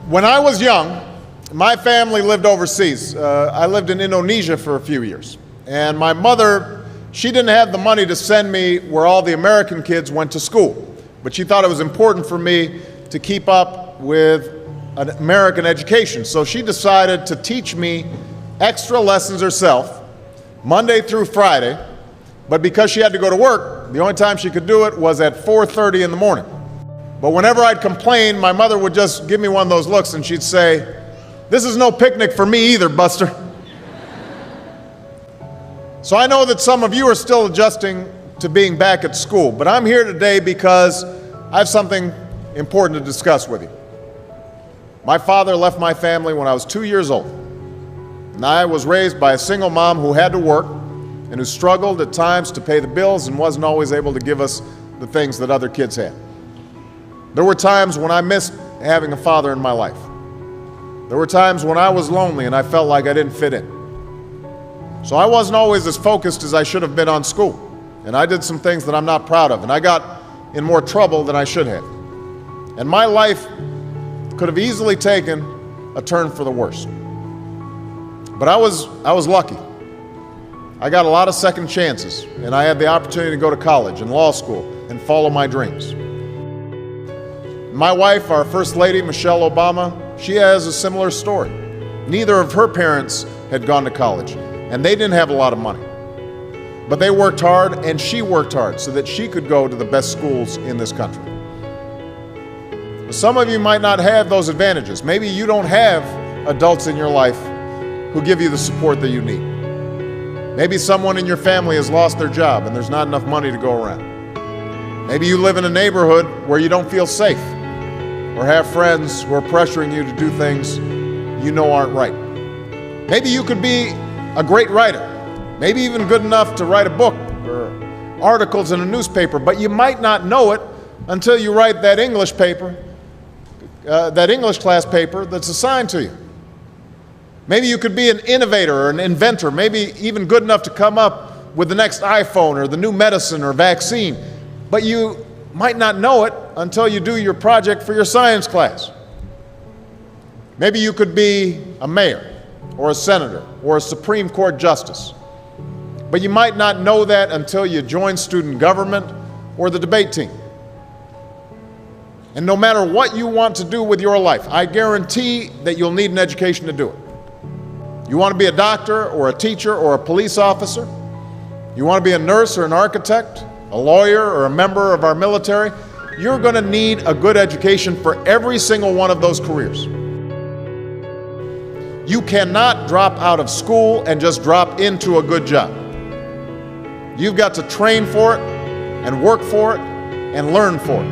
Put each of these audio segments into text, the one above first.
When I was young, my family lived overseas. I lived in Indonesia for a few years. And my mother, she didn't have the money to send me where all the American kids went to school. But she thought it was important for me to keep up with an American education. So she decided to teach me extra lessons herself, Monday through Friday. But because she had to go to work, the only time she could do it was at 4:30 in the morning. But whenever I'd complain, my mother would just give me one of those looks and she'd say, "This is no picnic for me either, Buster." So I know that some of you are still adjusting to being back at school, but I'm here today because I have something important to discuss with you. My father left my family when I was 2 years old, and I was raised by a single mom who had to work and who struggled at times to pay the bills and wasn't always able to give us the things that other kids had. There were times when I missed having a father in my life. There were times when I was lonely and I felt like I didn't fit in. So I wasn't always as focused as I should have been on school. And I did some things that I'm not proud of. And I got in more trouble than I should have. And my life could have easily taken a turn for the worse. But I was lucky. I got a lot of second chances. And I had the opportunity to go to college and law school and follow my dreams. My wife, our First Lady, Michelle Obama, she has a similar story. Neither of her parents had gone to college, and they didn't have a lot of money. But they worked hard, and she worked hard so that she could go to the best schools in this country. Some of you might not have those advantages. Maybe you don't have adults in your life who give you the support that you need. Maybe someone in your family has lost their job, and there's not enough money to go around. Maybe you live in a neighborhood where you don't feel safe, or have friends who are pressuring you to do things you know aren't right. Maybe you could be a great writer, maybe even good enough to write a book or articles in a newspaper, but you might not know it until you write that English paper, that English class paper that's assigned to you. Maybe you could be an innovator or an inventor, maybe even good enough to come up with the next iPhone or the new medicine or vaccine, but you might not know it until you do your project for your science class. Maybe you could be a mayor or a senator or a Supreme Court justice, but you might not know that until you join student government or the debate team. And no matter what you want to do with your life, I guarantee that you'll need an education to do it. You want to be a doctor or a teacher or a police officer? You want to be a nurse or an architect, a lawyer or a member of our military? You're going to need a good education for every single one of those careers. You cannot drop out of school and just drop into a good job. You've got to train for it and work for it and learn for it.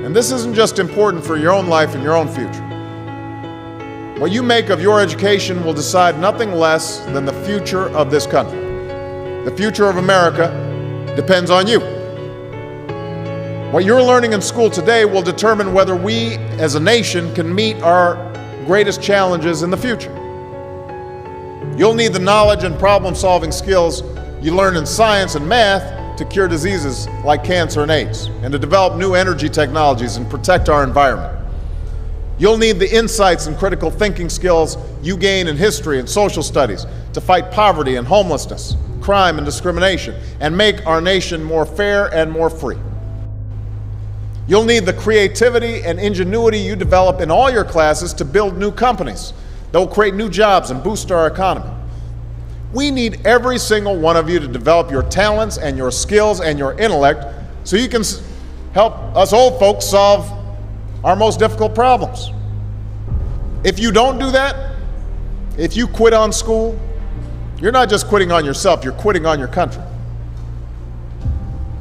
And this isn't just important for your own life and your own future. What you make of your education will decide nothing less than the future of this country. The future of America depends on you. What you're learning in school today will determine whether we as a nation can meet our greatest challenges in the future. You'll need the knowledge and problem-solving skills you learn in science and math to cure diseases like cancer and AIDS, and to develop new energy technologies and protect our environment. You'll need the insights and critical thinking skills you gain in history and social studies to fight poverty and homelessness, crime and discrimination, and make our nation more fair and more free. You'll need the creativity and ingenuity you develop in all your classes to build new companies that will create new jobs and boost our economy. We need every single one of you to develop your talents and your skills and your intellect so you can help us old folks solve our most difficult problems. If you don't do that, if you quit on school, you're not just quitting on yourself, you're quitting on your country.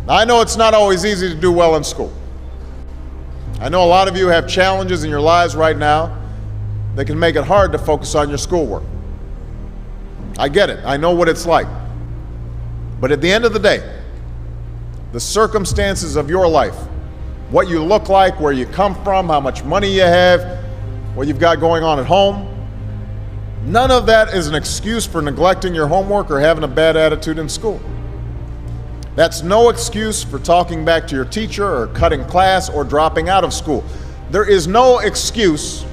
Now, I know it's not always easy to do well in school. I know a lot of you have challenges in your lives right now that can make it hard to focus on your schoolwork. I get it. I know what it's like. But at the end of the day, the circumstances of your life, what you look like, where you come from, how much money you have, what you've got going on at home, none of that is an excuse for neglecting your homework or having a bad attitude in school. That's no excuse for talking back to your teacher or cutting class or dropping out of school. There is no excuse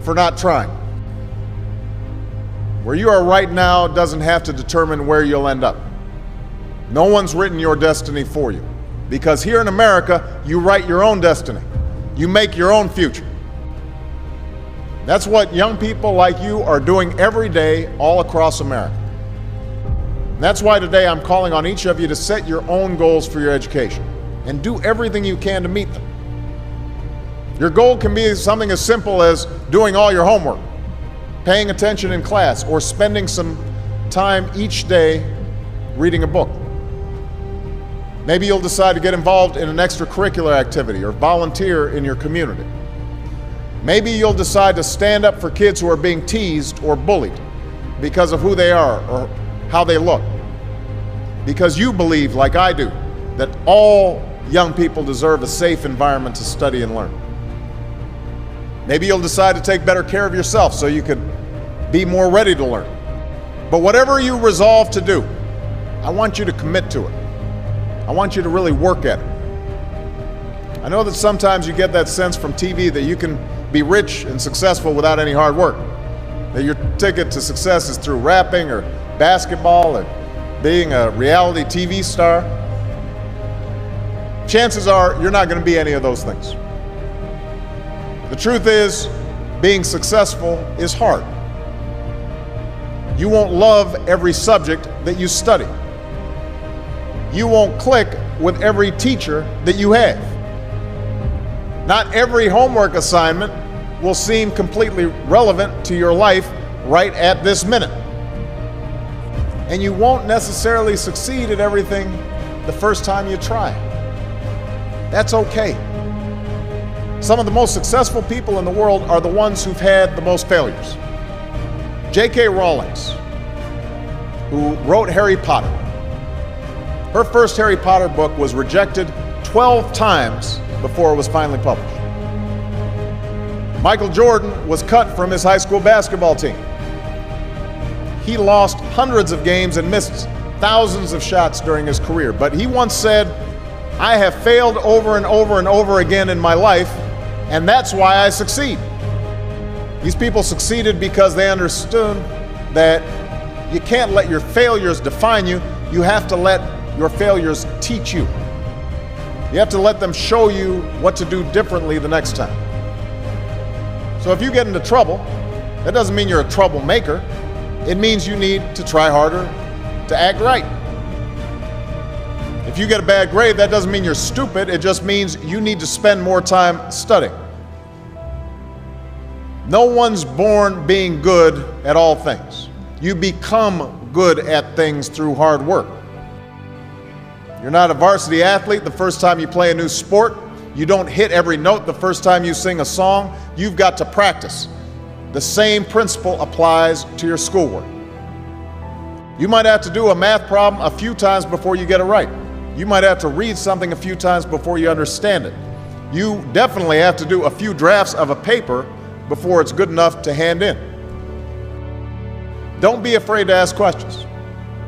for not trying. Where you are right now doesn't have to determine where you'll end up. No one's written your destiny for you. Because here in America, you write your own destiny. You make your own future. That's what young people like you are doing every day all across America. And that's why today I'm calling on each of you to set your own goals for your education and do everything you can to meet them. Your goal can be something as simple as doing all your homework, paying attention in class, or spending some time each day reading a book. Maybe you'll decide to get involved in an extracurricular activity or volunteer in your community. Maybe you'll decide to stand up for kids who are being teased or bullied because of who they are or how they look. Because you believe, like I do, that all young people deserve a safe environment to study and learn. Maybe you'll decide to take better care of yourself so you could be more ready to learn. But whatever you resolve to do, I want you to commit to it. I want you to really work at it. I know that sometimes you get that sense from TV that you can be rich and successful without any hard work. That your ticket to success is through rapping or basketball or being a reality TV star. Chances are you're not going to be any of those things. The truth is, being successful is hard. You won't love every subject that you study. You won't click with every teacher that you have. Not every homework assignment will seem completely relevant to your life right at this minute. And you won't necessarily succeed at everything the first time you try. That's okay. Some of the most successful people in the world are the ones who've had the most failures. J.K. Rowling, who wrote Harry Potter. Her first Harry Potter book was rejected 12 times before it was finally published. Michael Jordan was cut from his high school basketball team. He lost hundreds of games and missed thousands of shots during his career. But he once said, "I have failed over and over and over again in my life, and that's why I succeed." These people succeeded because they understood that you can't let your failures define you. You have to let your failures teach you. You have to let them show you what to do differently the next time. So if you get into trouble, that doesn't mean you're a troublemaker. It means you need to try harder to act right. If you get a bad grade, that doesn't mean you're stupid. It just means you need to spend more time studying. No one's born being good at all things. You become good at things through hard work. You're not a varsity athlete the first time you play a new sport. You don't hit every note the first time you sing a song. You've got to practice. The same principle applies to your schoolwork. You might have to do a math problem a few times before you get it right. You might have to read something a few times before you understand it. You definitely have to do a few drafts of a paper before it's good enough to hand in. Don't be afraid to ask questions.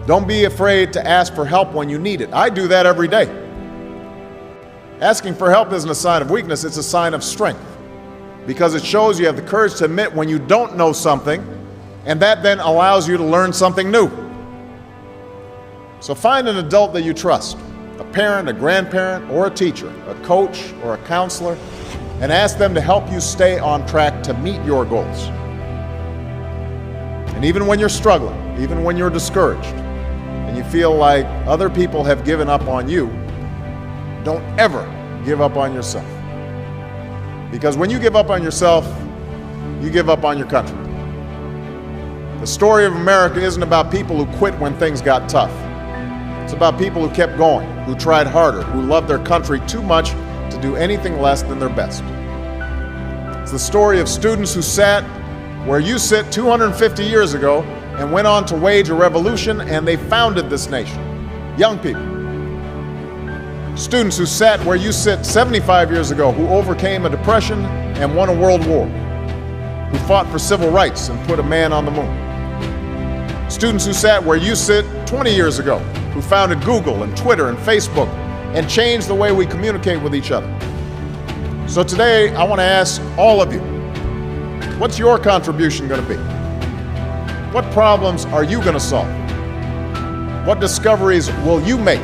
Don't be afraid to ask for help when you need it. I do that every day. Asking for help isn't a sign of weakness, it's a sign of strength. Because it shows you have the courage to admit when you don't know something, and that then allows you to learn something new. So find an adult that you trust, a parent, a grandparent, or a teacher, a coach, or a counselor, and ask them to help you stay on track to meet your goals. And even when you're struggling, even when you're discouraged, and you feel like other people have given up on you, don't ever give up on yourself. Because when you give up on yourself, you give up on your country. The story of America isn't about people who quit when things got tough. It's about people who kept going, who tried harder, who loved their country too much to do anything less than their best. It's the story of students who sat where you sit 250 years ago and went on to wage a revolution, and they founded this nation. Young people. Students who sat where you sit 75 years ago, who overcame a depression and won a world war, who fought for civil rights and put a man on the moon. Students who sat where you sit 20 years ago, who founded Google and Twitter and Facebook and changed the way we communicate with each other. So today, I want to ask all of you, what's your contribution going to be? What problems are you going to solve? What discoveries will you make?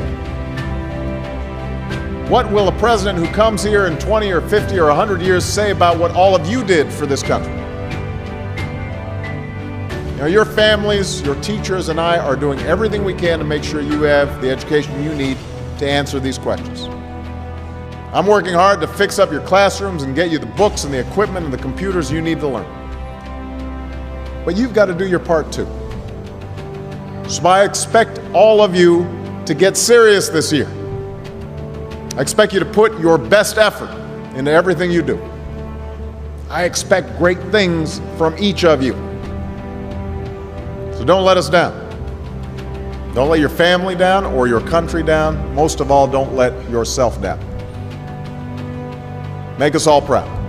What will a president who comes here in 20 or 50 or 100 years say about what all of you did for this country? You know, your families, your teachers, and I are doing everything we can to make sure you have the education you need to answer these questions. I'm working hard to fix up your classrooms and get you the books and the equipment and the computers you need to learn. But you've got to do your part too. So I expect all of you to get serious this year. I expect you to put your best effort into everything you do. I expect great things from each of you. So don't let us down. Don't let your family down or your country down. Most of all, don't let yourself down. Make us all proud.